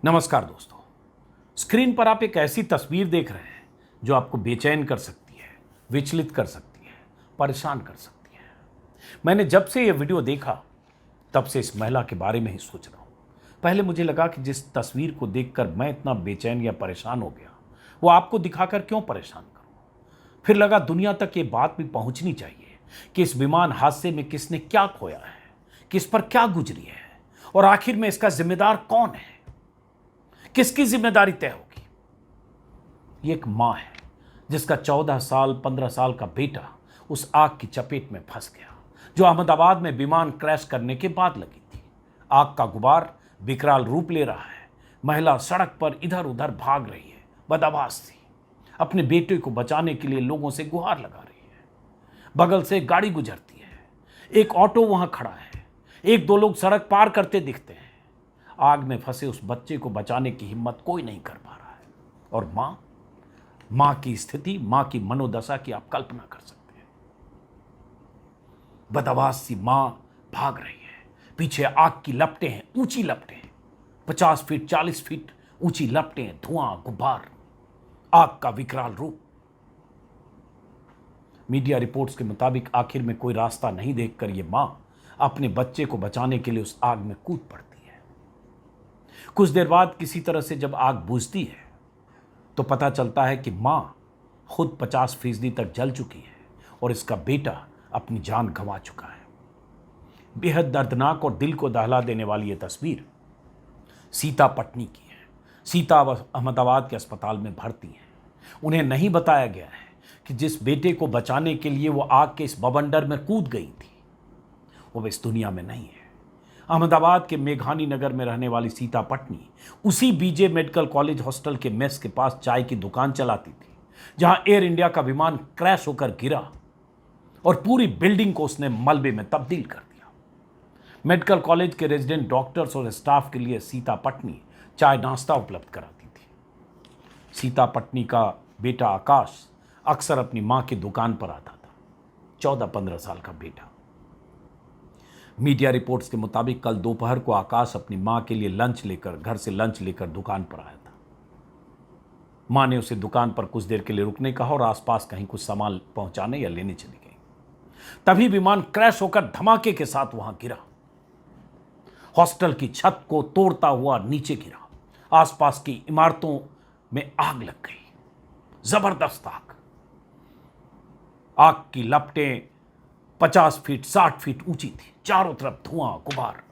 नमस्कार दोस्तों। स्क्रीन पर आप एक ऐसी तस्वीर देख रहे हैं जो आपको बेचैन कर सकती है, विचलित कर सकती है, परेशान कर सकती है। मैंने जब से यह वीडियो देखा तब से इस महिला के बारे में ही सोच रहा हूँ। पहले मुझे लगा कि जिस तस्वीर को देखकर मैं इतना बेचैन या परेशान हो गया वो आपको दिखाकर क्यों परेशान करूँ। फिर लगा दुनिया तक ये बात भी पहुँचनी चाहिए कि इस विमान हादसे में किसने क्या खोया है, किस पर क्या गुजरी है और आखिर में इसका जिम्मेदार कौन है, किसकी जिम्मेदारी तय होगी। ये एक मां है जिसका 14 साल 15 साल का बेटा उस आग की चपेट में फंस गया जो अहमदाबाद में विमान क्रैश करने के बाद लगी थी। आग का गुबार विकराल रूप ले रहा है। महिला सड़क पर इधर उधर भाग रही है, बदआवाज थी। अपने बेटे को बचाने के लिए लोगों से गुहार लगा रही है। बगल से एक गाड़ी गुजरती है, एक ऑटो वहां खड़ा है, एक दो लोग सड़क पार करते दिखते हैं। आग में फंसे उस बच्चे को बचाने की हिम्मत कोई नहीं कर पा रहा है। और मां की स्थिति, मां की मनोदशा की आप कल्पना कर सकते हैं। बदआवाज सी मां भाग रही है, पीछे आग की लपटें हैं, ऊंची लपटें हैं, 50 फीट 40 फीट ऊंची लपटें, धुआं, गुब्बार, आग का विकराल रूप। मीडिया रिपोर्ट्स के मुताबिक आखिर में कोई रास्ता नहीं देखकर यह मां अपने बच्चे को बचाने के लिए उस आग में कूद पड़ती है। कुछ देर बाद किसी तरह से जब आग बुझती है तो पता चलता है कि मां खुद 50% तक जल चुकी है और इसका बेटा अपनी जान गंवा चुका है। बेहद दर्दनाक और दिल को दहला देने वाली यह तस्वीर सीता पटनी की है। सीता अहमदाबाद के अस्पताल में भर्ती हैं। उन्हें नहीं बताया गया है कि जिस बेटे को बचाने के लिए वो आग के इस बवंडर में कूद गई थी वो इस दुनिया में नहीं है। अहमदाबाद के मेघानी नगर में रहने वाली सीता पटनी उसी बीजे मेडिकल कॉलेज हॉस्टल के मेस के पास चाय की दुकान चलाती थी जहां एयर इंडिया का विमान क्रैश होकर गिरा और पूरी बिल्डिंग को उसने मलबे में तब्दील कर दिया। मेडिकल कॉलेज के रेजिडेंट डॉक्टर्स और स्टाफ के लिए सीता पटनी चाय नाश्ता उपलब्ध कराती थी। सीता पटनी का बेटा आकाश अक्सर अपनी मां की दुकान पर आता था। 14-15 साल का बेटा। मीडिया रिपोर्ट्स के मुताबिक कल दोपहर को आकाश अपनी मां के लिए घर से लंच लेकर दुकान पर आया था। मां ने उसे दुकान पर कुछ देर के लिए रुकने कहा और आसपास कहीं कुछ सामान पहुंचाने या लेने चली गई। तभी विमान क्रैश होकर धमाके के साथ वहां गिरा। हॉस्टल की छत को तोड़ता हुआ नीचे गिरा। आसपास की इमारतों में आग लग गई, जबरदस्त आग। आग की लपटें 50 फीट 60 फीट ऊंची थी, चारों तरफ धुआं, गुबार।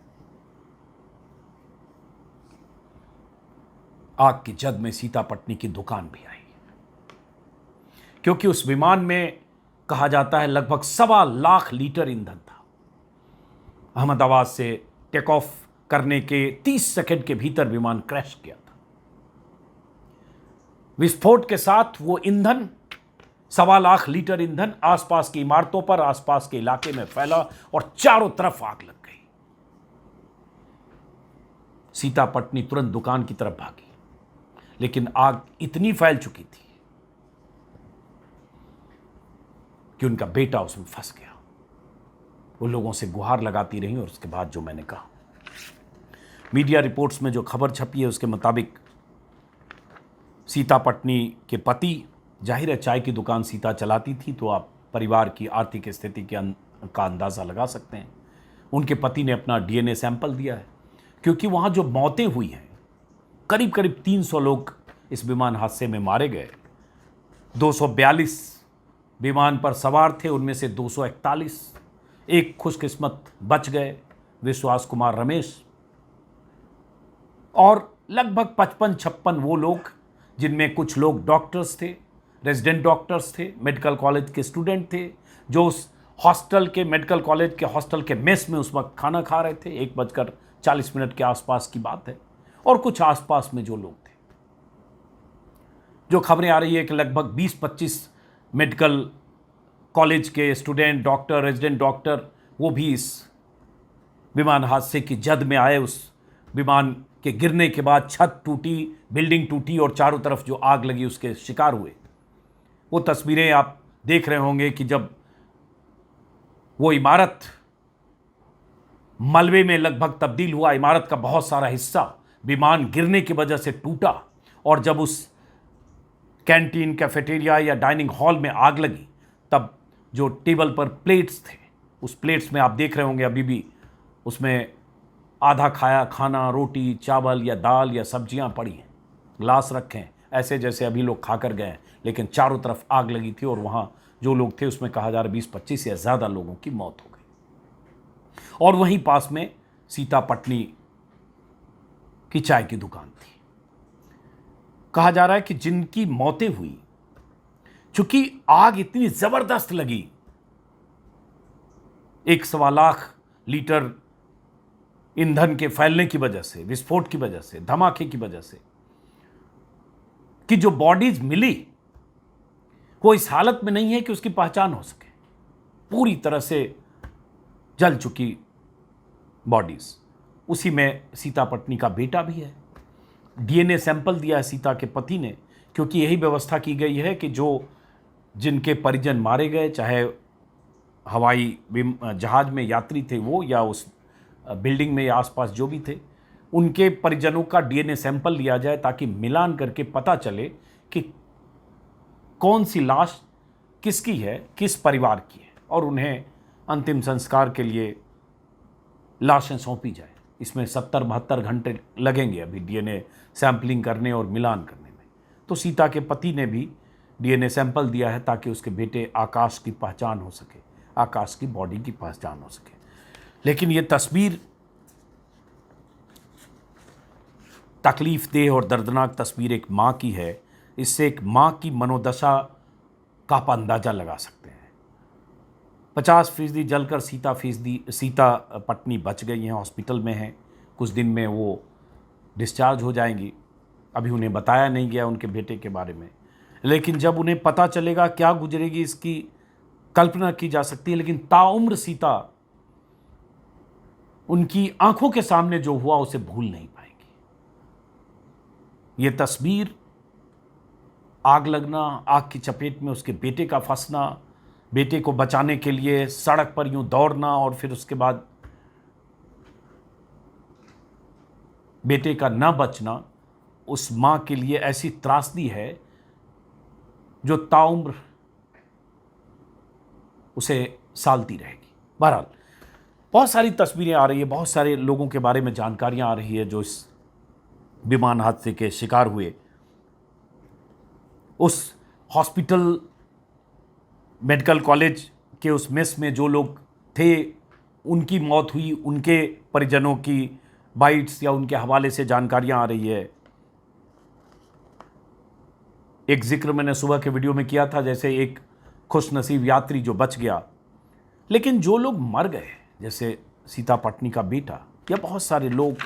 आग की जद में सीता पटनी की दुकान भी आई, क्योंकि उस विमान में कहा जाता है लगभग 1.25 लाख लीटर ईंधन था। अहमदाबाद से टेक ऑफ करने के 30 सेकंड के भीतर विमान क्रैश किया था। विस्फोट के साथ वो ईंधन 1.25 लाख लीटर ईंधन आसपास की इमारतों पर, आसपास के इलाके में फैला और चारों तरफ आग लग गई। सीता पटनी तुरंत दुकान की तरफ भागी, लेकिन आग इतनी फैल चुकी थी कि उनका बेटा उसमें फंस गया। वो लोगों से गुहार लगाती रही और उसके बाद जो मैंने कहा, मीडिया रिपोर्ट्स में जो खबर छपी है उसके मुताबिक सीता पटनी के पति, जाहिर है चाय की दुकान सीता चलाती थी तो आप परिवार की आर्थिक स्थिति का अंदाज़ा लगा सकते हैं। उनके पति ने अपना डीएनए सैंपल दिया है, क्योंकि वहाँ जो मौतें हुई हैं, करीब करीब 300 लोग इस विमान हादसे में मारे गए। 242 विमान पर सवार थे, उनमें से 241 एक खुशकिस्मत बच गए, विश्वास कुमार रमेश, और लगभग 55-56 वो लोग जिनमें कुछ लोग डॉक्टर्स थे, रेजिडेंट डॉक्टर्स थे, मेडिकल कॉलेज के स्टूडेंट थे, जो उस हॉस्टल के मेडिकल कॉलेज के हॉस्टल के मेस में उस वक्त खाना खा रहे थे। 1:40 के आसपास की बात है। और कुछ आसपास में जो लोग थे, जो खबरें आ रही है कि लगभग 20-25 मेडिकल कॉलेज के स्टूडेंट, डॉक्टर, रेजिडेंट डॉक्टर, वो भी इस विमान हादसे की जद में आए। उस विमान के गिरने के बाद छत टूटी, बिल्डिंग टूटी और चारों तरफ जो आग लगी उसके शिकार हुए। वो तस्वीरें आप देख रहे होंगे कि जब वो इमारत मलबे में लगभग तब्दील हुआ, इमारत का बहुत सारा हिस्सा विमान गिरने की वजह से टूटा और जब उस कैंटीन, कैफेटेरिया या डाइनिंग हॉल में आग लगी, तब जो टेबल पर प्लेट्स थे, उस प्लेट्स में आप देख रहे होंगे अभी भी उसमें आधा खाया खाना, रोटी, चावल या दाल या सब्जियां पड़ी हैं, ग्लास रखे हैं, ऐसे जैसे अभी लोग खाकर गए हैं, लेकिन चारों तरफ आग लगी थी और वहाँ जो लोग थे उसमें कहा जा रहा 20-25 या ज़्यादा लोगों की मौत हो गई। और वहीं पास में सीता पटनी की चाय की दुकान थी। कहा जा रहा है कि जिनकी मौतें हुई, चूंकि आग इतनी जबरदस्त लगी, 1.25 लाख लीटर ईंधन के फैलने की वजह से, विस्फोट की वजह से, धमाके की वजह से, कि जो बॉडीज मिली वो इस हालत में नहीं है कि उसकी पहचान हो सके। पूरी तरह से जल चुकी बॉडीज। उसी में सीता पटनी का बेटा भी है। डीएनए सैंपल दिया है सीता के पति ने, क्योंकि यही व्यवस्था की गई है कि जिनके परिजन मारे गए, चाहे हवाई जहाज में यात्री थे वो या उस बिल्डिंग में या आसपास जो भी थे, उनके परिजनों का डीएनए सैंपल लिया जाए ताकि मिलान करके पता चले कि कौन सी लाश किसकी है, किस परिवार की है, और उन्हें अंतिम संस्कार के लिए लाशें सौंपी जाए। इसमें 70-72 घंटे लगेंगे अभी डीएनए सैंपलिंग करने और मिलान करने में। तो सीता के पति ने भी डीएनए सैंपल दिया है ताकि उसके बेटे आकाश की पहचान हो सके, आकाश की बॉडी की पहचान हो सके। लेकिन ये तस्वीर तकलीफ देह और दर्दनाक तस्वीर एक माँ की है। इससे एक माँ की मनोदशा का आप अंदाज़ा लगा सकते हैं। 50% जलकर सीता पटनी बच गई हैं, हॉस्पिटल में हैं। कुछ दिन में वो डिस्चार्ज हो जाएंगी। अभी उन्हें बताया नहीं गया उनके बेटे के बारे में, लेकिन जब उन्हें पता चलेगा क्या गुजरेगी इसकी कल्पना की जा सकती है। लेकिन ताउम्र सीता उनकी आंखों के सामने जो हुआ उसे भूल नहीं पाएंगी। ये तस्वीर, आग लगना, आग की चपेट में उसके बेटे का फंसना, बेटे को बचाने के लिए सड़क पर यूं दौड़ना और फिर उसके बाद बेटे का न बचना, उस मां के लिए ऐसी त्रासदी है जो ताउम्र उसे सालती रहेगी। बहरहाल बहुत सारी तस्वीरें आ रही है, बहुत सारे लोगों के बारे में जानकारियां आ रही है जो इस विमान हादसे के शिकार हुए। उस हॉस्पिटल, मेडिकल कॉलेज के उस मेस में जो लोग थे उनकी मौत हुई, उनके परिजनों की बाइट्स या उनके हवाले से जानकारियां आ रही है। एक जिक्र मैंने सुबह के वीडियो में किया था, जैसे एक खुशनसीब यात्री जो बच गया, लेकिन जो लोग मर गए, जैसे सीता पटनी का बेटा या बहुत सारे लोग,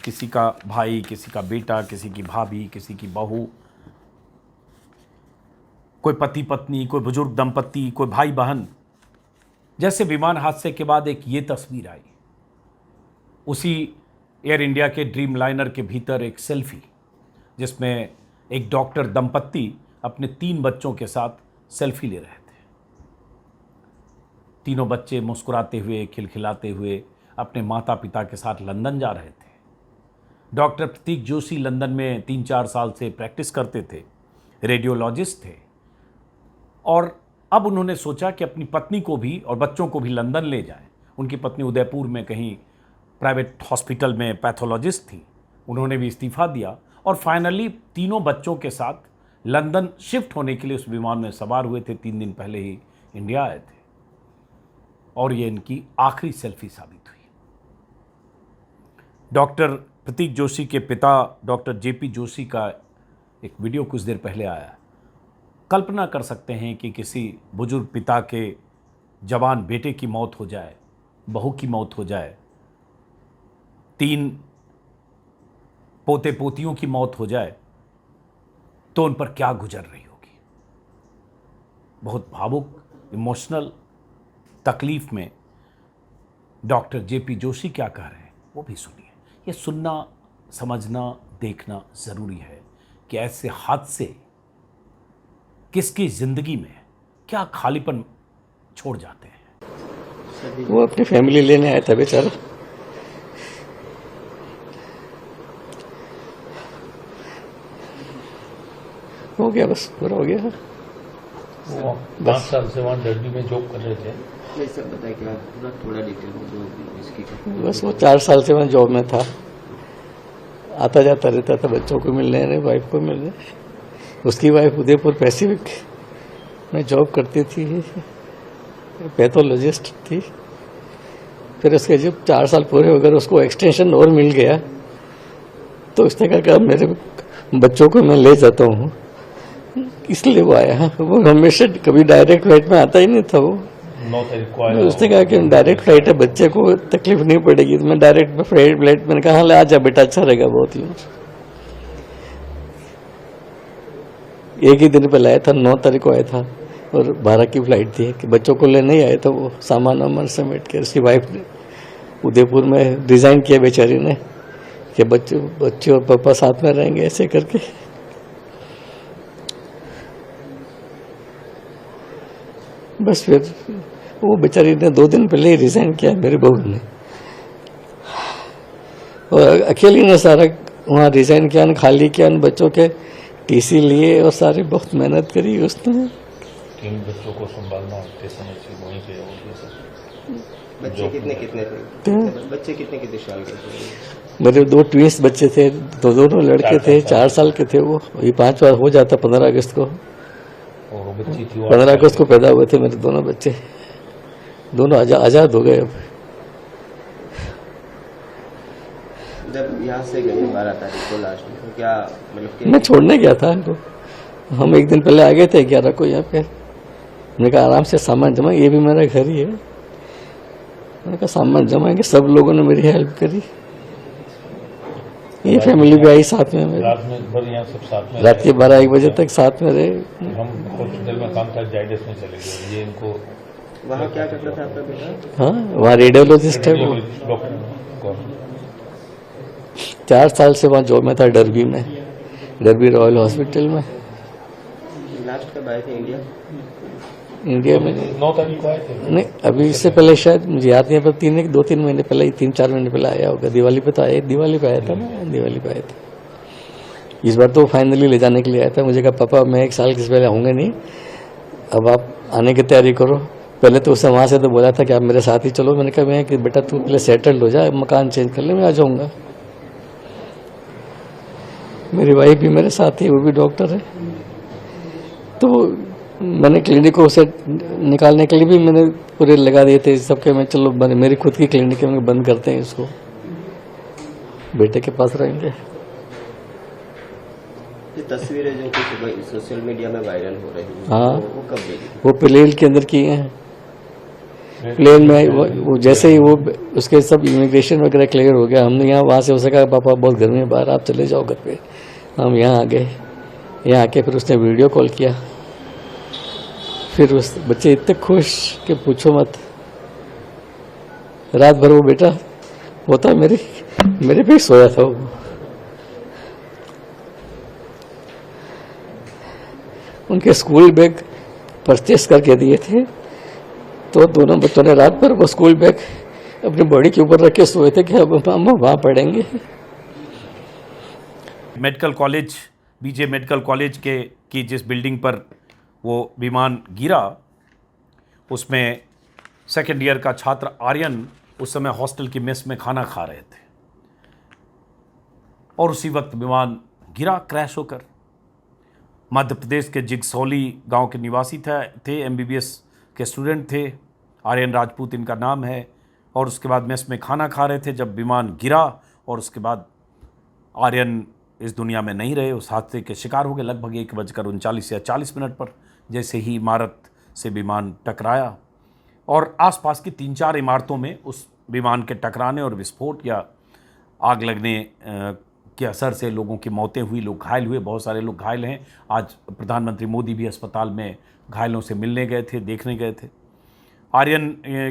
किसी का भाई, किसी का बेटा, किसी की भाभी, किसी की बहू, कोई पति पत्नी, कोई बुजुर्ग दंपत्ति, कोई भाई बहन। जैसे विमान हादसे के बाद एक ये तस्वीर आई, उसी एयर इंडिया के ड्रीम लाइनर के भीतर एक सेल्फी, जिसमें एक डॉक्टर दंपत्ति अपने 3 बच्चों के साथ सेल्फी ले रहे थे। तीनों बच्चे मुस्कुराते हुए, खिलखिलाते हुए अपने माता पिता के साथ लंदन जा रहे थे। डॉक्टर प्रतीक जोशी लंदन में 3-4 साल से प्रैक्टिस करते थे, रेडियोलॉजिस्ट थे, और अब उन्होंने सोचा कि अपनी पत्नी को भी और बच्चों को भी लंदन ले जाएं। उनकी पत्नी उदयपुर में कहीं प्राइवेट हॉस्पिटल में पैथोलॉजिस्ट थी, उन्होंने भी इस्तीफा दिया और फाइनली तीनों बच्चों के साथ लंदन शिफ्ट होने के लिए उस विमान में सवार हुए थे। 3 दिन पहले ही इंडिया आए थे और ये इनकी आखिरी सेल्फी साबित हुई। डॉक्टर प्रतीक जोशी के पिता डॉक्टर जेपी जोशी का एक वीडियो कुछ देर पहले आया। कल्पना कर सकते हैं कि किसी बुजुर्ग पिता के जवान बेटे की मौत हो जाए, बहू की मौत हो जाए, 3 पोते पोतियों की मौत हो जाए, तो उन पर क्या गुजर रही होगी। बहुत भावुक, इमोशनल तकलीफ में डॉक्टर जेपी जोशी क्या कह रहे हैं वो भी सुनिए। ये सुनना, समझना, देखना ज़रूरी है कि ऐसे हादसे किसकी ज़िंदगी में क्या खालीपन छोड़ जाते हैं। वो अपनी फैमिली लेने आया था बेचारा, हो गया, बस पूरा हो गया। वो 5 साल से वहाँ डर्बी में जॉब कर रहे थे। ये सब बताइए क्या पूरा थोड़ा डिटेल में जो इसकी बस वो 4 साल से मैं जॉब में था, आता जाता रहता था, बच्चों को मिलने, वाइफ को मिलने। उसकी वाइफ उदयपुर पैसिफिक में जॉब करती थी, पैथोलॉजिस्ट थी। फिर उसके जब 4 साल पूरे हो गए, उसको एक्सटेंशन और मिल गया, तो उसने कहा मेरे बच्चों को मैं ले जाता हूँ, इसलिए वो आया। वो हमेशा कभी डायरेक्ट फ्लाइट में आता ही नहीं था वो। 9 तारीख को आया। उसने कहा कि डायरेक्ट फ्लाइट है, बच्चे को तकलीफ नहीं पड़ेगी। तो मैं डायरेक्ट फ्लाइट, मैंने कहा ले आ जा बेटा, अच्छा रहेगा बहुत ही। एक ही दिन पहले आया था, 9 तारीख को आया था, और 12 की फ्लाइट थी कि बच्चों को लेने ही आए तो वो सामान वामान समेट के। उसकी वाइफ ने उदयपुर में डिजाइन किया बेचारी ने कि बच्चे और पापा साथ में रहेंगे, ऐसे करके। बस फिर वो बेचारी ने 2 दिन पहले ही रिजाइन किया, मेरी बहू ने। और अकेली ने सारा वहाँ रिजाइन किया, खाली किया, बच्चों के टीसी लिए और सारी बहुत मेहनत करी उसने। 3 बच्चों को संभालना स्टेशन से वहीं पे हो सब। बच्चे कितने थे? बच्चे कितने साल के थे? मेरे 2 ट्विंस बच्चे थे, दोनों लड़के थे, 4 साल के थे वो। ये 5 बार हो जाता 15 अगस्त को। और बच्ची थी 15 अगस्त को पैदा हुए थे मेरे दोनों बच्चे, दोनों आजाद हो गए अब। जब यहाँ से गए 12 तारीख को लास्ट में, तो क्या मतलब मैं छोड़ने गया था इनको। हम एक दिन पहले आ गए थे 11 को यहाँ पे। मैंने कहा आराम से सामान जमा, ये भी मेरा घर ही है। मैंने कहा सामान जमाएंगे, सब लोगों ने मेरी हेल्प करी। ये फैमिली भी आई साथ में मेरी। रात में भर यहाँ सब साथ में, रात के 12-1 बजे तक साथ में रहे। हम हॉस्पिटल में काम था, जाइडस में चले गए। ये इनको वहाँ क्या करता था आपका बेटा? हाँ, वहाँ रेडियोलॉजिस्ट है वो। डॉक्टर 4 साल से वहाँ जॉब में था, डर्बी में, डर्बी रॉयल हॉस्पिटल में। लास्ट कब आए थे इंडिया में 9 तारीख को आए थे। नहीं, अभी इससे पहले शायद मुझे याद नहीं है, पर 2-3 महीने पहले, 3-4 महीने पहले आया होगा। दिवाली पे तो आया, दिवाली पे आया था ना, दिवाली पे आया था। इस बार तो फाइनली ले जाने के लिए आया था। मुझे कहा पापा मैं 1 साल से पहले आऊँगा नहीं, अब आप आने की तैयारी करो। पहले तो उससे वहाँ से तो बोला था कि आप मेरे साथ ही चलो। मैंने कहा मैं कि बेटा तू पहले सेटल्ड हो जा, मकान चेंज कर ले, मैं आ जाऊँगा। मेरी वाइफ भी मेरे साथ ही, वो भी डॉक्टर है। तो मैंने क्लिनिक को उसे निकालने के लिए भी मैंने पूरे लगा दिए थे सबके। मैं चलो मेरी खुद की क्लिनिक है, मैं बंद करते हैं इसको, बेटे के पास रहेंगे। ये तस्वीरें जो कुछ सोशल मीडिया में वायरल हो रही है, हाँ, वो कब देखी? वो प्लेन के अंदर किए हैं। प्लेन में वो जैसे ही वो उसके सब इमिग्रेशन वगैरह क्लियर हो गया, हमने यहाँ वहाँ से उसे कहा पापा बहुत गर्मी है बाहर, आप चले जाओ घर पे। हम यहाँ आ गए। यहाँ आके फिर उसने वीडियो कॉल किया। फिर उस बच्चे इतने खुश कि पूछो मत। रात भर वो बेटा होता मेरे पे ही सोया था वो। उनके स्कूल बैग परचेस करके दिए थे, तो दोनों बच्चों ने रात भर वो स्कूल बैग अपनी बॉडी के ऊपर रख के सोए थे कि अब हम वहाँ पढ़ेंगे। Medical college, BJ medical college की जिस बिल्डिंग पर वो विमान गिरा, उसमें 2nd ईयर का छात्र आर्यन उस समय हॉस्टल की मेस में खाना खा रहे थे, और उसी वक्त विमान गिरा क्रैश होकर। मध्य प्रदेश के जिगसौली गांव के निवासी थे, MBBS के स्टूडेंट थे, आर्यन राजपूत इनका नाम है। और उसके बाद मेस में खाना खा रहे थे जब विमान गिरा, और उसके बाद आर्यन इस दुनिया में नहीं रहे, उस हादसे के शिकार हो गए। लगभग 1:39 या 40 मिनट पर जैसे ही इमारत से विमान टकराया, और आसपास की 3-4 इमारतों में उस विमान के टकराने और विस्फोट या आग लगने के असर से लोगों की मौतें हुई, लोग घायल हुए, बहुत सारे लोग घायल हैं। आज प्रधानमंत्री मोदी भी अस्पताल में घायलों से मिलने गए थे, देखने गए थे। आर्यन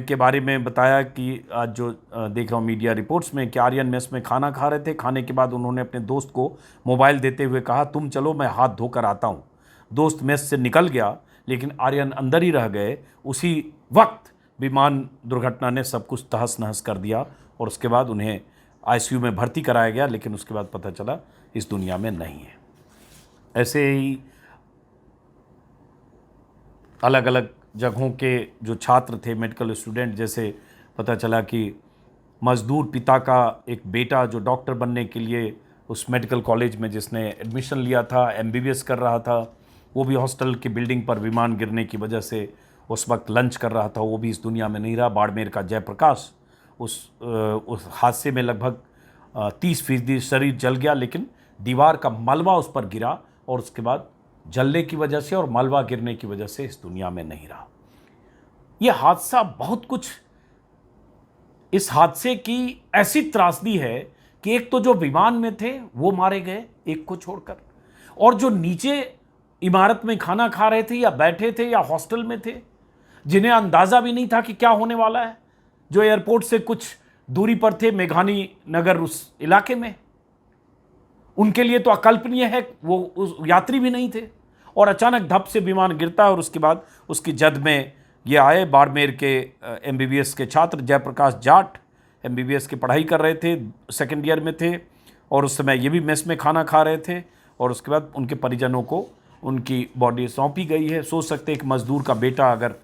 के बारे में बताया कि आज जो देख रहा हूँ मीडिया रिपोर्ट्स में कि आर्यन मेस में खाना खा रहे थे। खाने के बाद उन्होंने अपने दोस्त को मोबाइल देते हुए कहा तुम चलो मैं हाथ धोकर आता हूँ। दोस्त मेस से निकल गया, लेकिन आर्यन अंदर ही रह गए। उसी वक्त विमान दुर्घटना ने सब कुछ तहस नहस कर दिया, और उसके बाद उन्हें ICU में भर्ती कराया गया, लेकिन उसके बाद पता चला इस दुनिया में नहीं है। ऐसे ही अलग अलग जगहों के जो छात्र थे, मेडिकल स्टूडेंट, जैसे पता चला कि मजदूर पिता का एक बेटा जो डॉक्टर बनने के लिए उस मेडिकल कॉलेज में जिसने एडमिशन लिया था, एमबीबीएस कर रहा था, वो भी हॉस्टल की बिल्डिंग पर विमान गिरने की वजह से उस वक्त लंच कर रहा था, वो भी इस दुनिया में नहीं रहा। बाड़मेर का जयप्रकाश, उस हादसे में लगभग 30% शरीर जल गया, लेकिन दीवार का मलबा उस पर गिरा और उसके बाद जलने की वजह से और मलबा गिरने की वजह से इस दुनिया में नहीं रहा। यह हादसा बहुत कुछ, इस हादसे की ऐसी त्रासदी है कि एक तो जो विमान में थे वो मारे गए एक को छोड़कर, और जो नीचे इमारत में खाना खा रहे थे या बैठे थे या हॉस्टल में थे, जिन्हें अंदाजा भी नहीं था कि क्या होने वाला है, जो एयरपोर्ट से कुछ दूरी पर थे, मेघानी नगर उस इलाके में, उनके लिए तो अकल्पनीय है, वो उस यात्री भी नहीं थे। और अचानक धप से विमान गिरता है और उसके बाद उसकी जद में ये आए बाड़मेर के एमबीबीएस के छात्र जयप्रकाश जाट, एमबीबीएस की पढ़ाई कर रहे थे, सेकेंड ईयर में थे, और उस समय ये भी मेस में खाना खा रहे थे, और उसके बाद उनके परिजनों को उनकी बॉडी सौंपी गई है। सोच सकते एक मजदूर का बेटा अगर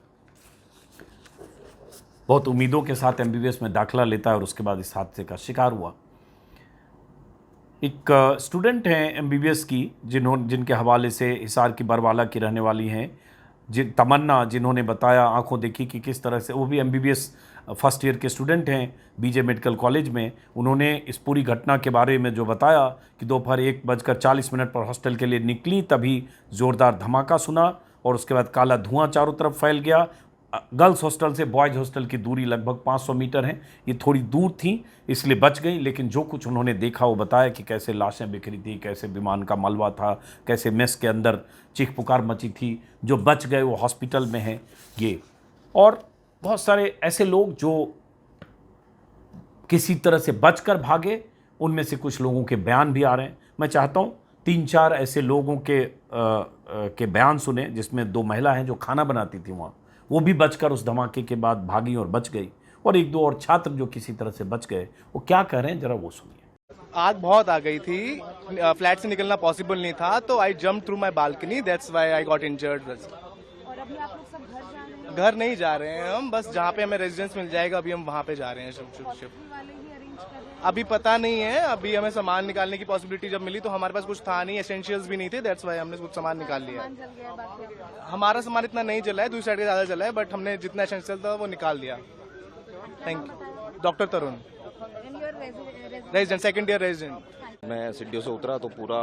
बहुत उम्मीदों के साथ एमबीबीएस में दाखिला लेता है और उसके बाद इस हादसे का शिकार हुआ। एक स्टूडेंट हैं एमबीबीएस की जिनके हवाले से हिसार की बरवाला की रहने वाली हैं तमन्ना, जिन्होंने बताया, आंखों देखी कि किस तरह से, वो भी एमबीबीएस फर्स्ट ईयर के स्टूडेंट हैं बीजे मेडिकल कॉलेज में। उन्होंने इस पूरी घटना के बारे में जो बताया कि दोपहर 1:40 पर हॉस्टल के लिए निकली, तभी ज़ोरदार धमाका सुना और उसके बाद काला धुआं चारों तरफ फैल गया। गर्ल्स हॉस्टल से बॉयज़ हॉस्टल की दूरी लगभग 500 मीटर है, ये थोड़ी दूर थी इसलिए बच गई, लेकिन जो कुछ उन्होंने देखा वो बताया कि कैसे लाशें बिखरी थी, कैसे विमान का मलबा था, कैसे मेस के अंदर चीख पुकार मची थी। जो बच गए वो हॉस्पिटल में हैं ये, और बहुत सारे ऐसे लोग जो किसी तरह से बचकर भागे, उनमें से कुछ लोगों के बयान भी आ रहे हैं। मैं चाहता हूँ 3-4 ऐसे लोगों के बयान सुने, जिसमें 2 महिला हैं जो खाना बनाती थी वहाँ, वो भी बचकर उस धमाके के बाद भागी और बच गई, और 1-2 और छात्र जो किसी तरह से बच गए, वो क्या कह रहे हैं जरा वो सुनिए। आग बहुत आ गई थी, फ्लैट से निकलना पॉसिबल नहीं था, तो I jump through my balcony, that's why I got injured. और अभी आप लोग सब घर जा रहे हैं? घर नहीं जा रहे हैं हम, बस जहाँ पे हमें रेजिडेंस मिल जाएगा अभी हम वहाँ पे जा रहे हैं। शिफ्ट वाले ही अरेंज कर रहे हैं? अभी पता नहीं है, अभी हमें सामान निकालने की पॉसिबिलिटी जब मिली तो हमारे पास कुछ था नहीं, एसेंशियल्स भी नहीं थे, दैट्स व्हाई हमने कुछ सामान निकाल लिया। सामान जल गया बाकी आपका? हमारा सामान इतना नहीं जला है, दूसरी साइड का ज्यादा जला है, बट हमने जितना एसेंशियल था वो निकाल लिया। Thank you. Doctor Tarun, And your resident? Resident, second year resident. मैं सीढ़ियों से उतरा तो पूरा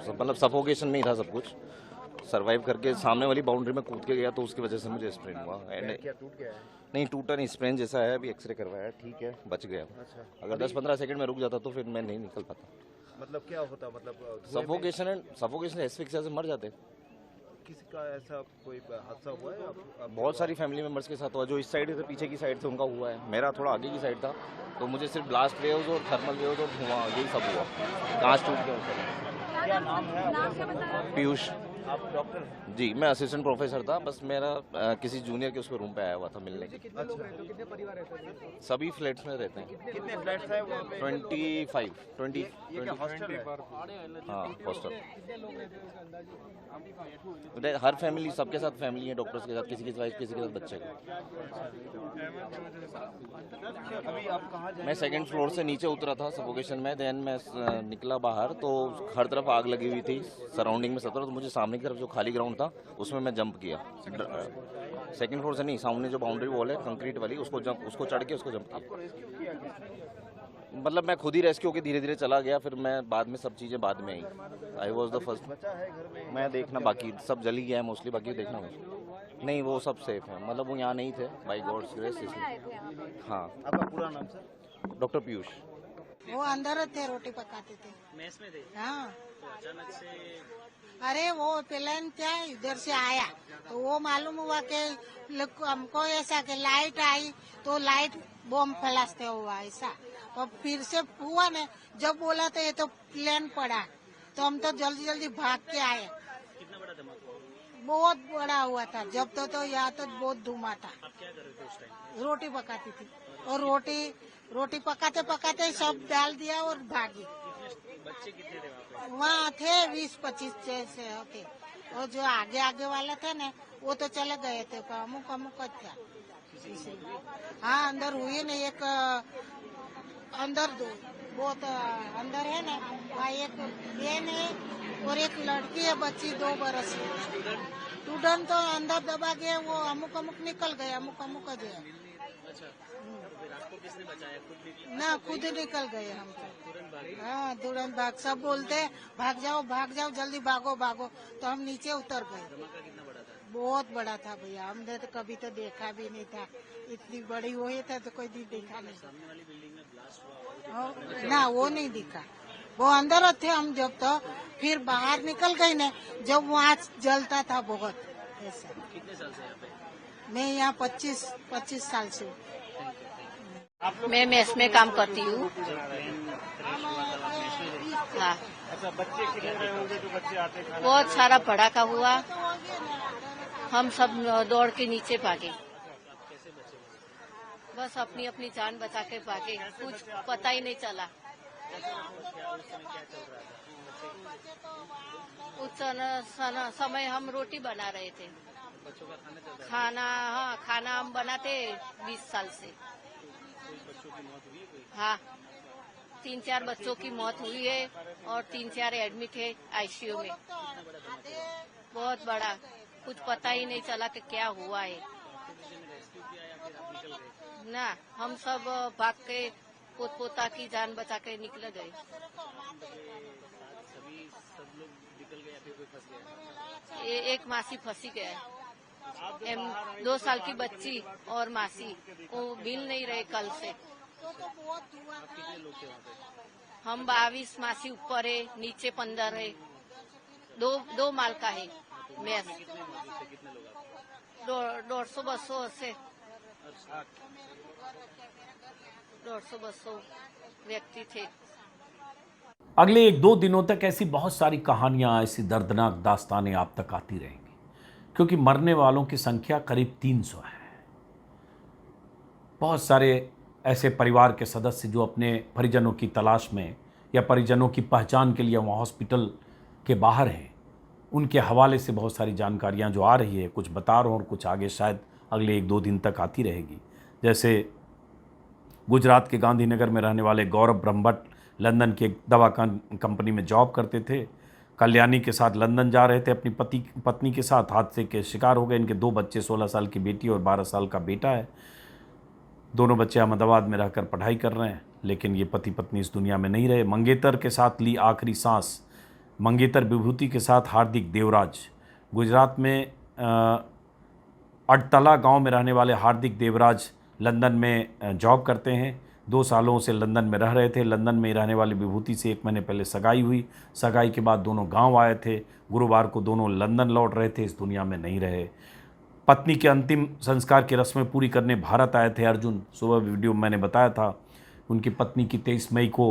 मतलब सफोकेशन में ही था सब कुछ, सरवाइव करके सामने वाली बाउंड्री में कूद के गया, तो उसकी वजह से मुझे स्प्रेन हुआ। क्या टूट गया है? नहीं टूटा नहीं, स्प्रेन जैसा है, अभी एक्सरे करवाया, ठीक है, बच गया। अगर 10-15 सेकंड में रुक जाता तो फिर मैं नहीं निकल पाता। मतलब क्या होता, मतलब सफोकेशन एस्फिक्सिया से मर जाते। किसी का ऐसा कोई हादसा हुआ है बहुत सारी फैमिली मेंबर्स के साथ हुआ, जो इस साइड से पीछे की साइड से उनका हुआ है, मेरा थोड़ा आगे की साइड था, तो मुझे सिर्फ ब्लास्ट वेव्स और थर्मल वेव्स और धुआं यही सब हुआ, कांच टूट गया। क्या नाम है? पीयूष। आप डॉक्टर? जी, मैं असिस्टेंट प्रोफेसर था, बस मेरा किसी जूनियर के उसके रूम पे आया हुआ था मिलने के। कितने लोग रहते हो, कितने परिवार रहते हैं? सभी फ्लैट्स में रहते हैं। कितने फ्लैट्स हैं वहाँ पे? 20 ये क्या हॉस्टल है? हाँ हॉस्टल। हर फैमिली, सबके साथ फैमिली है, डॉक्टर्स के साथ, किसी के साथ वाइफ, किसी के साथ बच्चे को। अभी आप कहाँ मैं सेकंड फ्लोर से नीचे उतरा था सफोकेशन में, देन मैं निकला बाहर तो हर तरफ आग लगी हुई थी, सराउंडिंग में सब तरफ, तो मुझे सामने की तरफ जो खाली ग्राउंड था उसमें मैं जंप किया। सेकंड फ्लोर से नहीं, सामने जो बाउंड्री वॉल है कंक्रीट वाली, उसको चढ़ के उसको जंप किया। मतलब मैं खुद ही रेस्क्यू होकर धीरे धीरे चला गया, फिर मैं बाद में सब चीज़ें बाद में आई। I was the first. मैं देखना बाकी सब जल ही गया है मोस्टली, बाकी देखना मुझे नहीं, वो सब सेफ है, मतलब वो यहाँ नहीं थे बाई गॉड्स ग्रेस इसलिए। हाँ। आपका पूरा नाम सर? डॉक्टर पीयूष। वो अंदर थे, रोटी पकाते थे, मेस में थे। हाँ। तो अचानक से अरे वो प्लेन क्या इधर से आया तो वो मालूम हुआ कि हमको ऐसा कि लाइट आई तो लाइट बम फैलाते हुआ ऐसा, और फिर से हुआ ना, जब बोला तो ये तो प्लेन पड़ा, तो हम तो जल्दी जल्दी भाग के आए। कितना बड़ा धमाका हुआ? बहुत बड़ा हुआ था, जब तो यहाँ तो बहुत धुआं था। आप क्या कर रहे थे उस टाइम? रोटी पकाती थी, और रोटी पकाते पकाते सब डाल दिया और भागी। बच्चे कितने थे वहाँ पे? वहाँ थे 20-25 जैसे होते। और जो आगे आगे वाले थे ना वो तो चले गए थे, पर अमुक अमुक था। इसलिए हाँ अंदर हुई ना एक अंदर दो बहुत अंदर है ना, वहाँ एक बहन है और एक लड़की है बच्ची 2 बरस की। स्टूडेंट तो अंदर दबा गए, वो अमुक अमुक निकल गए, अमुक अमुक जो है अच्छा, तो फिर आपको किसने बचाया? खुद निकले? ना खुद ही निकल गए हम तो। हाँ तुरंत भाग, सब बोलते भाग जाओ जल्दी भागो भागो, तो हम नीचे उतर गए। धमाका कितना बड़ा था? बहुत बड़ा था भैया, हमने तो कभी तो देखा भी नहीं था, इतनी बड़ी हुई था तो कोई दिन देखा नहीं। सामने वाली बिल्डिंग में ब्लास्ट हुआ ना वो नहीं दिखा, वो अंदर थे हम जब, तो फिर बाहर निकल गए ना जब वहाँ जलता था बहुत ऐसा। कितने साल से यहाँ पे? मैं यहाँ 25 साल से हूँ। मैं मेस में काम करती हूँ। हाँ, अच्छा, बच्चे कितने रहे होंगे जो बच्चे आते खाना? बहुत सारा भड़ाका हुआ, हम सब दौड़ के नीचे भागे, बस अपनी अपनी जान बचा के भागे, कुछ पता ही नहीं चला। उस समय हम रोटी बना रहे थे। बच्चों का खाना चल रहा खाना, हाँ खाना हम बनाते 20 साल से। है? बच्चों की मौत हुई है कोई? हाँ, 3-4 बच्चों की मौत हुई है और 3-4 एडमिट है आईसीयू में। बहुत बड़ा, कुछ पता ही नहीं चला कि क्या हुआ है। ना हम सब भाग के पोता की जान बचा के निकल गए। सब लोग निकल गए या फिर कोई फंस गया? एक मासी फंसी गया, 2 साल की बच्ची और मासी, वो मिल नहीं रहे कल से। कितने लोग थे वहाँ पे? हम 22 मासी ऊपर है, नीचे 15 है, दो माल का है मैस। कितने मौजूद थे? कितने लोग आप? 150-200 से 150-200 व्यक्ति थे। अगले 1-2 दिनों तक ऐसी बहुत सारी कहानियां, ऐसी दर्दनाक दास्तानें आप तक आती रहेंगी, क्योंकि मरने वालों की संख्या करीब 300 है। बहुत सारे ऐसे परिवार के सदस्य जो अपने परिजनों की तलाश में या परिजनों की पहचान के लिए वहाँ हॉस्पिटल के बाहर हैं, उनके हवाले से बहुत सारी जानकारियाँ जो आ रही है, कुछ बता रहा हूँ और कुछ आगे शायद अगले 1-2 दिन तक आती रहेगी। जैसे गुजरात के गांधीनगर में रहने वाले गौरव ब्रह्मभट्ट लंदन की एक दवा कंपनी में जॉब करते थे। कल्याणी के साथ लंदन जा रहे थे अपनी पत्नी के साथ, हादसे के शिकार हो गए। इनके 2 बच्चे, 16 साल की बेटी और 12 साल का बेटा है। दोनों बच्चे अहमदाबाद में रहकर पढ़ाई कर रहे हैं, लेकिन ये पति पत्नी इस दुनिया में नहीं रहे। मंगेतर के साथ ली आखिरी सांस मंगेतर विभूति के साथ हार्दिक देवराज। गुजरात में अडतला गांव में रहने वाले हार्दिक देवराज लंदन में जॉब करते हैं। 2 सालों से लंदन में रह रहे थे। लंदन में रहने वाली विभूति से 1 महीने पहले सगाई हुई। सगाई के बाद दोनों गांव आए थे। गुरुवार को दोनों लंदन लौट रहे थे, इस दुनिया में नहीं रहे। पत्नी के अंतिम संस्कार की रस्में पूरी करने भारत आए थे अर्जुन। सुबह वीडियो में मैंने बताया था, उनकी पत्नी की 23 मई को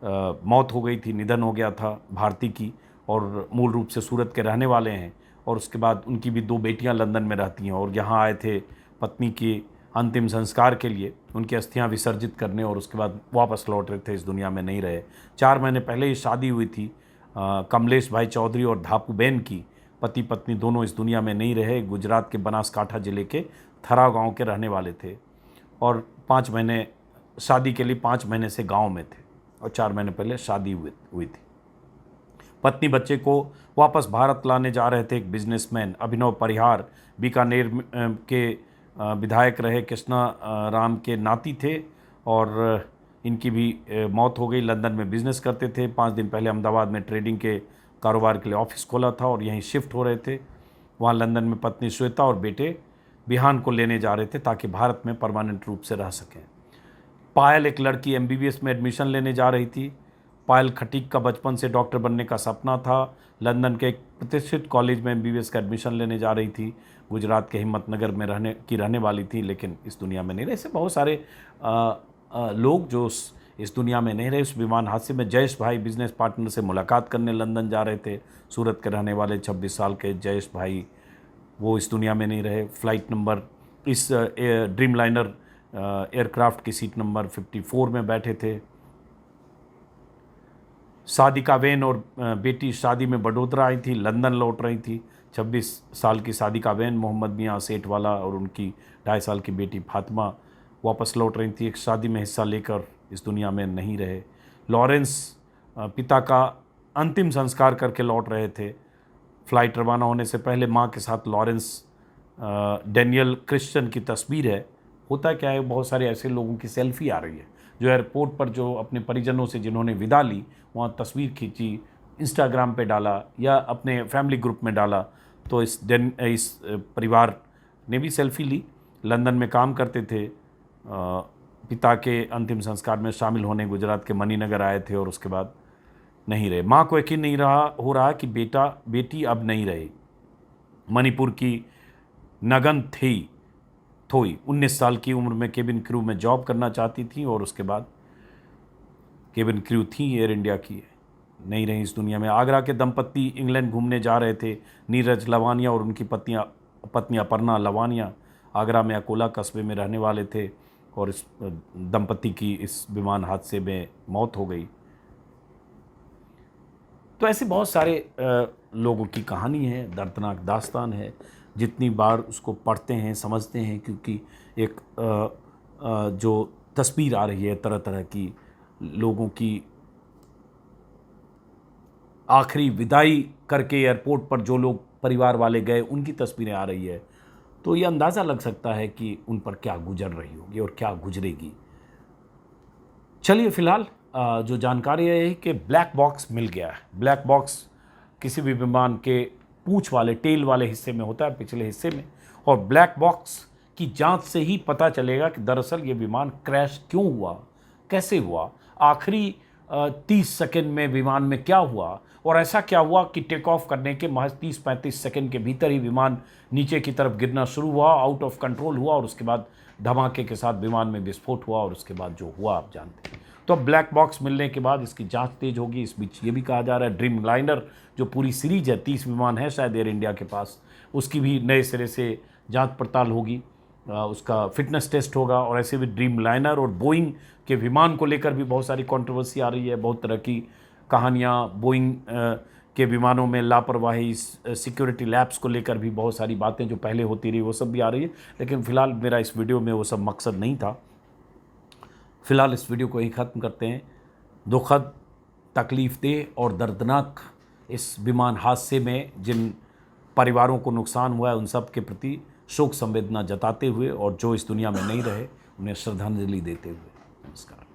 मौत हो गई थी, निधन हो गया था भारती की, और मूल रूप से सूरत के रहने वाले हैं। और उसके बाद उनकी भी 2 बेटियां लंदन में रहती हैं और यहाँ आए थे पत्नी के अंतिम संस्कार के लिए, उनकी अस्थियां विसर्जित करने, और उसके बाद वापस लौट रहे थे, इस दुनिया में नहीं रहे। 4 महीने पहले ही शादी हुई थी कमलेश भाई चौधरी और धापू बहन की। पति पत्नी दोनों इस दुनिया में नहीं रहे। गुजरात के बनासकांठा ज़िले के थरा गांव के रहने वाले थे और 5 महीने शादी के लिए 5 महीने से गांव में थे और 4 महीने पहले शादी हुई थी। पत्नी बच्चे को वापस भारत लाने जा रहे थे। एक बिजनेसमैन अभिनव परिहार बीकानेर के विधायक रहे, कृष्णा राम के नाती थे और इनकी भी मौत हो गई। लंदन में बिजनेस करते थे। 5 दिन पहले अहमदाबाद में ट्रेडिंग के कारोबार के लिए ऑफिस खोला था और यहीं शिफ्ट हो रहे थे। वहाँ लंदन में पत्नी श्वेता और बेटे बिहान को लेने जा रहे थे ताकि भारत में परमानेंट रूप से रह सकें। पायल एक लड़की MBBS में एडमिशन लेने जा रही थी। पायल खटीक का बचपन से डॉक्टर बनने का सपना था। लंदन के एक प्रतिष्ठित कॉलेज में MBBS का एडमिशन लेने जा रही थी। गुजरात के हिम्मतनगर में रहने वाली थी, लेकिन इस दुनिया में नहीं रहे। ऐसे बहुत सारे लोग जो इस दुनिया में नहीं रहे। उस विमान हादसे में जयेश भाई बिजनेस पार्टनर से मुलाकात करने लंदन जा रहे थे। सूरत के रहने वाले 26 साल के जयेश भाई, वो इस दुनिया में नहीं रहे। फ्लाइट नंबर इस ड्रीम लाइनर एयरक्राफ्ट की सीट नंबर 54 में बैठे थे। सादिका वेन और बेटी शादी में बड़ोदरा आई थी, लंदन लौट रही थी। 26 साल की सादिका वेन मोहम्मद मियाँ सेठवाला और उनकी 2.5 साल की बेटी फातिमा वापस लौट रही थी, एक शादी में हिस्सा लेकर इस दुनिया में नहीं रहे। लॉरेंस पिता का अंतिम संस्कार करके लौट रहे थे। फ़्लाइट रवाना होने से पहले मां के साथ लॉरेंस डैनियल क्रिश्चियन की तस्वीर है। होता क्या है, बहुत सारे ऐसे लोगों की सेल्फी आ रही है जो एयरपोर्ट पर जो अपने परिजनों से जिन्होंने विदा ली वहाँ तस्वीर खींची, इंस्टाग्राम पे डाला या अपने फैमिली ग्रुप में डाला। तो इस परिवार ने भी सेल्फी ली। लंदन में काम करते थे, पिता के अंतिम संस्कार में शामिल होने गुजरात के मणिनगर आए थे और उसके बाद नहीं रहे। माँ को यकीन नहीं हो रहा कि बेटी अब नहीं रही। मणिपुर की नगन थोई 19 साल की उम्र में केबिन क्रू में जॉब करना चाहती थी और उसके बाद केबिन क्रू थी एयर इंडिया की, नहीं रही इस दुनिया में। आगरा के दंपत्ति इंग्लैंड घूमने जा रहे थे। नीरज लवानिया और उनकी पत्नी अपर्णा लवानिया आगरा में अकोला कस्बे में रहने वाले थे और इस दंपत्ति की इस विमान हादसे में मौत हो गई। तो ऐसे बहुत सारे लोगों की कहानी है, दर्दनाक दास्तान है। जितनी बार उसको पढ़ते हैं समझते हैं, क्योंकि एक जो तस्वीर आ रही है तरह तरह की लोगों की आखिरी विदाई करके एयरपोर्ट पर जो लोग परिवार वाले गए उनकी तस्वीरें आ रही है, तो ये अंदाज़ा लग सकता है कि उन पर क्या गुजर रही होगी और क्या गुजरेगी। चलिए फ़िलहाल जो जानकारी है कि ब्लैक बॉक्स मिल गया है। ब्लैक बॉक्स किसी भी विमान के पूंछ वाले टेल वाले हिस्से में होता है, पिछले हिस्से में, और ब्लैक बॉक्स की जांच से ही पता चलेगा कि दरअसल ये विमान क्रैश क्यों हुआ, कैसे हुआ, आखिरी 30 सेकंड में विमान में क्या हुआ और ऐसा क्या हुआ कि टेक ऑफ करने के महज 30-35 सेकंड के भीतर ही विमान नीचे की तरफ गिरना शुरू हुआ, आउट ऑफ कंट्रोल हुआ और उसके बाद धमाके के साथ विमान में विस्फोट हुआ और उसके बाद जो हुआ आप जानते हैं। तो अब ब्लैक बॉक्स मिलने के बाद इसकी जांच तेज होगी। इस बीच ये भी कहा जा रहा है ड्रीम लाइनर जो पूरी सीरीज है, 30 विमान है शायद एयर इंडिया के पास, उसकी भी नए सिरे से जांच पड़ताल होगी, उसका फिटनेस टेस्ट होगा। और ऐसे भी ड्रीम लाइनर और बोइंग के विमान को लेकर भी बहुत सारी कंट्रोवर्सी आ रही है, बहुत तरह की कहानियाँ। बोइंग के विमानों में लापरवाही, सिक्योरिटी लैब्स को लेकर भी बहुत सारी बातें जो पहले होती रही वो सब भी आ रही है। लेकिन फ़िलहाल मेरा इस वीडियो में वो सब मकसद नहीं था। फ़िलहाल इस वीडियो को यहीं ख़त्म करते हैं। दुखद, तकलीफ़देह और दर्दनाक इस विमान हादसे में जिन परिवारों को नुकसान हुआ है उन सब के प्रति शोक संवेदना जताते हुए और जो इस दुनिया में नहीं रहे उन्हें श्रद्धांजलि देते हुए नमस्कार।